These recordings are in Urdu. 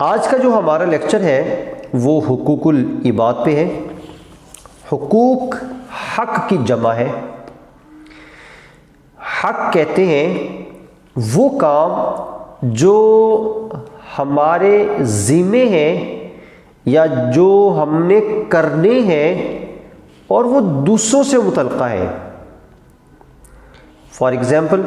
آج کا جو ہمارا لیکچر ہے وہ حقوق العباد پہ ہے۔ حقوق حق کی جمع ہے۔ حق کہتے ہیں وہ کام جو ہمارے ذمے ہیں یا جو ہم نے کرنے ہیں اور وہ دوسروں سے متعلقہ ہے۔ فار ایگزامپل،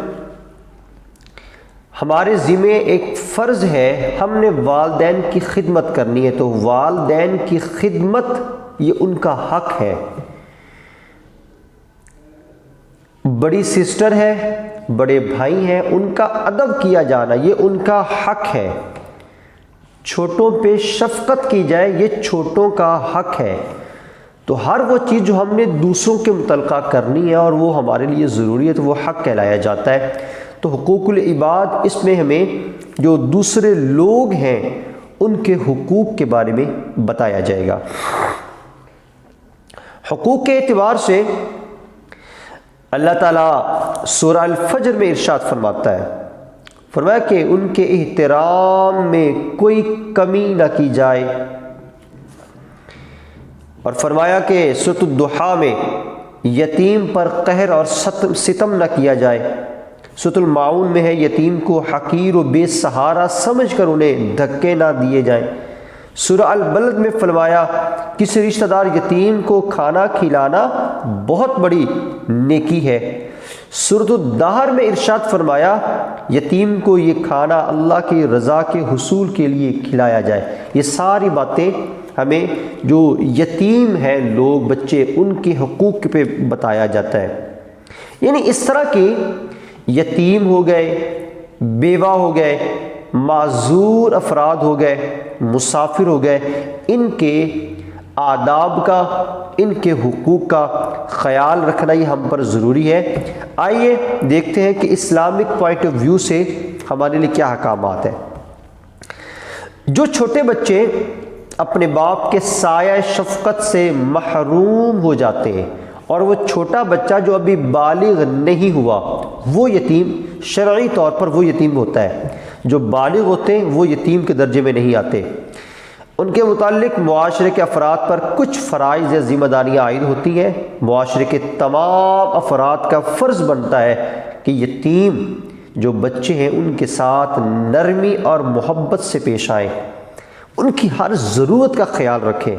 ہمارے ذمے ایک فرض ہے، ہم نے والدین کی خدمت کرنی ہے، تو والدین کی خدمت یہ ان کا حق ہے۔ بڑی سسٹر ہے، بڑے بھائی ہیں، ان کا ادب کیا جانا یہ ان کا حق ہے۔ چھوٹوں پہ شفقت کی جائے یہ چھوٹوں کا حق ہے۔ تو ہر وہ چیز جو ہم نے دوسروں کے متعلقہ کرنی ہے اور وہ ہمارے لیے ضروری ہے تو وہ حق کہلایا جاتا ہے۔ تو حقوق العباد اس میں ہمیں جو دوسرے لوگ ہیں ان کے حقوق کے بارے میں بتایا جائے گا۔ حقوق کے اعتبار سے اللہ تعالیٰ سورہ الفجر میں ارشاد فرماتا ہے، فرمایا کہ ان کے احترام میں کوئی کمی نہ کی جائے، اور فرمایا کہ سورۃ الضحیٰ میں یتیم پر قہر اور ستم نہ کیا جائے۔ سورۃ الماعون میں ہے یتیم کو حقیر و بے سہارا سمجھ کر انہیں دھکے نہ دیے جائیں۔ سورہ البلد میں فرمایا کسی رشتہ دار یتیم کو کھانا کھلانا بہت بڑی نیکی ہے۔ سورۃ الدہر میں ارشاد فرمایا یتیم کو یہ کھانا اللہ کی رضا کے حصول کے لیے کھلایا جائے۔ یہ ساری باتیں ہمیں جو یتیم ہیں لوگ بچے ان کے حقوق پہ بتایا جاتا ہے۔ یعنی اس طرح کی یتیم ہو گئے، بیوہ ہو گئے، معذور افراد ہو گئے، مسافر ہو گئے، ان کے آداب کا، ان کے حقوق کا خیال رکھنا یہ ہم پر ضروری ہے۔ آئیے دیکھتے ہیں کہ اسلامک پوائنٹ آف ویو سے ہمارے لیے کیا احکامات ہیں۔ جو چھوٹے بچے اپنے باپ کے سایہ شفقت سے محروم ہو جاتے ہیں، اور وہ چھوٹا بچہ جو ابھی بالغ نہیں ہوا وہ یتیم شرعی طور پر وہ یتیم ہوتا ہے۔ جو بالغ ہوتے ہیں وہ یتیم کے درجے میں نہیں آتے۔ ان کے متعلق معاشرے کے افراد پر کچھ فرائض یا ذمہ داریاں عائد ہوتی ہیں۔ معاشرے کے تمام افراد کا فرض بنتا ہے کہ یتیم جو بچے ہیں ان کے ساتھ نرمی اور محبت سے پیش آئیں، ان کی ہر ضرورت کا خیال رکھیں،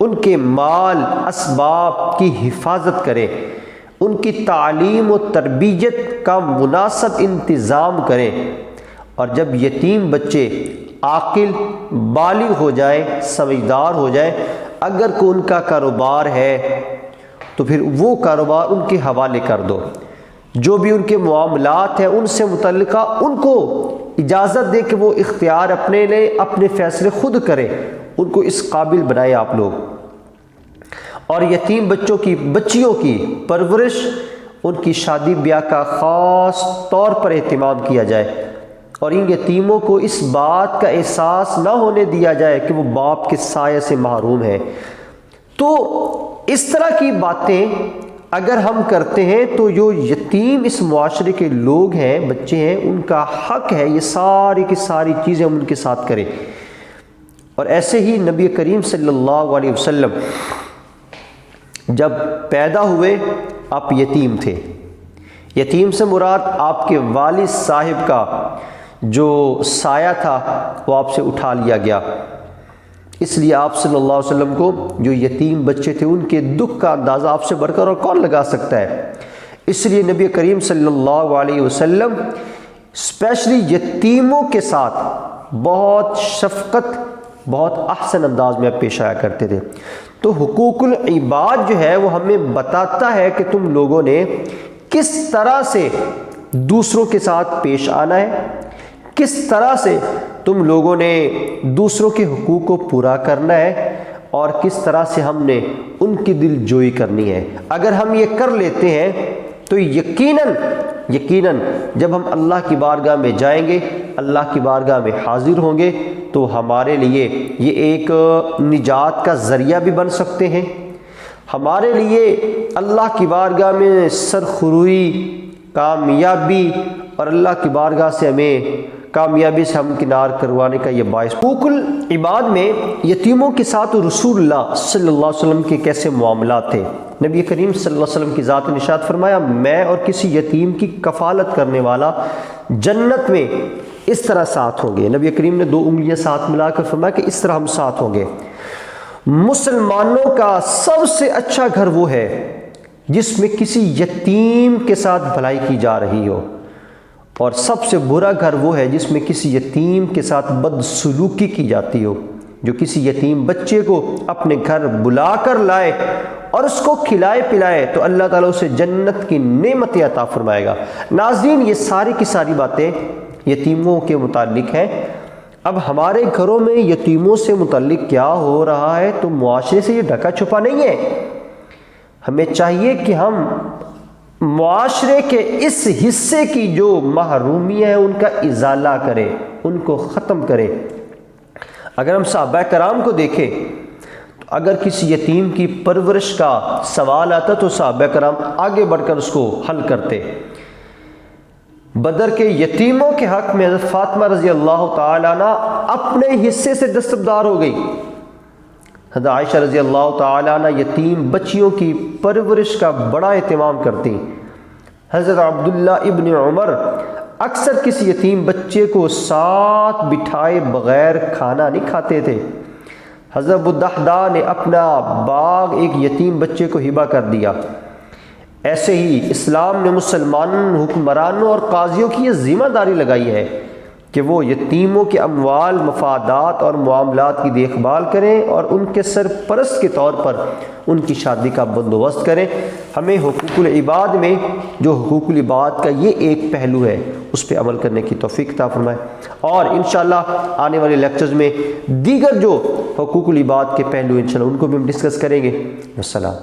ان کے مال اسباب کی حفاظت کریں، ان کی تعلیم و تربیت کا مناسب انتظام کریں، اور جب یتیم بچے عاقل بالغ ہو جائیں، سمجھدار ہو جائیں، اگر کوئی ان کا کاروبار ہے تو پھر وہ کاروبار ان کے حوالے کر دو۔ جو بھی ان کے معاملات ہیں ان سے متعلقہ ان کو اجازت دے کہ وہ اختیار اپنے لیں، اپنے فیصلے خود کریں، ان کو اس قابل بنائیں آپ لوگ۔ اور یتیم بچیوں کی پرورش، ان کی شادی بیاہ کا خاص طور پر اہتمام کیا جائے، اور ان یتیموں کو اس بات کا احساس نہ ہونے دیا جائے کہ وہ باپ کے سایہ سے محروم ہیں۔ تو اس طرح کی باتیں اگر ہم کرتے ہیں تو جو یتیم اس معاشرے کے لوگ ہیں، بچے ہیں، ان کا حق ہے یہ ساری کی ساری چیزیں ہم ان کے ساتھ کریں۔ اور ایسے ہی نبی کریم صلی اللہ علیہ وسلم جب پیدا ہوئے آپ یتیم تھے۔ یتیم سے مراد آپ کے والد صاحب کا جو سایہ تھا وہ آپ سے اٹھا لیا گیا، اس لیے آپ صلی اللہ علیہ وسلم کو جو یتیم بچے تھے ان کے دکھ کا اندازہ آپ سے بڑھ کر اور کون لگا سکتا ہے۔ اس لیے نبی کریم صلی اللہ علیہ وسلم اسپیشلی یتیموں کے ساتھ بہت شفقت، بہت احسن انداز میں پیش آیا کرتے تھے۔ تو حقوق العباد جو ہے وہ ہمیں بتاتا ہے کہ تم لوگوں نے کس طرح سے دوسروں کے ساتھ پیش آنا ہے، کس طرح سے تم لوگوں نے دوسروں کے حقوق کو پورا کرنا ہے، اور کس طرح سے ہم نے ان کی دل جوئی کرنی ہے۔ اگر ہم یہ کر لیتے ہیں تو یقیناً جب ہم اللہ کی بارگاہ میں جائیں گے، اللہ کی بارگاہ میں حاضر ہوں گے تو ہمارے لیے یہ ایک نجات کا ذریعہ بھی بن سکتے ہیں، ہمارے لیے اللہ کی بارگاہ میں سرخروئی، کامیابی اور اللہ کی بارگاہ سے ہمیں کامیابی سے ہمکنار کروانے کا یہ باعث۔ حقوق العباد میں یتیموں کے ساتھ رسول اللہ صلی اللہ علیہ وسلم کے کیسے معاملات تھے؟ نبی کریم صلی اللہ علیہ وسلم کی ذات نے ارشاد فرمایا، میں اور کسی یتیم کی کفالت کرنے والا جنت میں اس طرح ساتھ ہوں گے۔ نبی کریم نے 2 انگلیاں ساتھ ملا کر فرمایا کہ اس طرح ہم ساتھ ہوں گے۔ مسلمانوں کا سب سے اچھا گھر وہ ہے جس میں کسی یتیم کے ساتھ بھلائی کی جا رہی ہو، اور سب سے برا گھر وہ ہے جس میں کسی یتیم کے ساتھ بدسلوکی کی جاتی ہو۔ جو کسی یتیم بچے کو اپنے گھر بلا کر لائے اور اس کو کھلائے پلائے تو اللہ تعالیٰ اسے جنت کی نعمتیں عطا فرمائے گا۔ ناظرین، یہ ساری کی ساری باتیں یتیموں کے متعلق ہیں۔ اب ہمارے گھروں میں یتیموں سے متعلق کیا ہو رہا ہے تو معاشرے سے یہ ڈھکا چھپا نہیں ہے۔ ہمیں چاہیے کہ ہم معاشرے کے اس حصے کی جو محرومیاں ہیں ان کا ازالہ کریں، ان کو ختم کریں۔ اگر ہم صحابہ کرام کو دیکھیں تو اگر کسی یتیم کی پرورش کا سوال آتا تو صحابہ کرام آگے بڑھ کر اس کو حل کرتے۔ بدر کے یتیموں کے حق میں حضرت فاطمہ رضی اللہ تعالیٰ عنہ اپنے حصے سے دستبردار ہو گئی۔ حضرت عائشہ رضی اللہ تعالیٰ عنہ یتیم بچیوں کی پرورش کا بڑا اہتمام کرتی۔ حضرت عبداللہ ابن عمر اکثر کسی یتیم بچے کو ساتھ بٹھائے بغیر کھانا نہیں کھاتے تھے۔ حضرت ابو الدحداء نے اپنا باغ ایک یتیم بچے کو ہبہ کر دیا۔ ایسے ہی اسلام نے مسلمان حکمرانوں اور قاضیوں کی یہ ذمہ داری لگائی ہے کہ وہ یتیموں کے اموال، مفادات اور معاملات کی دیکھ بھال کریں اور ان کے سرپرست کے طور پر ان کی شادی کا بندوبست کریں۔ ہمیں حقوق العباد میں جو حقوق العباد کا یہ ایک پہلو ہے اس پہ عمل کرنے کی توفیق عطا فرمائے، اور انشاءاللہ آنے والے لیکچرز میں دیگر جو حقوق العباد کے پہلو انشاءاللہ ان کو بھی ہم ڈسکس کریں گے۔ السلام۔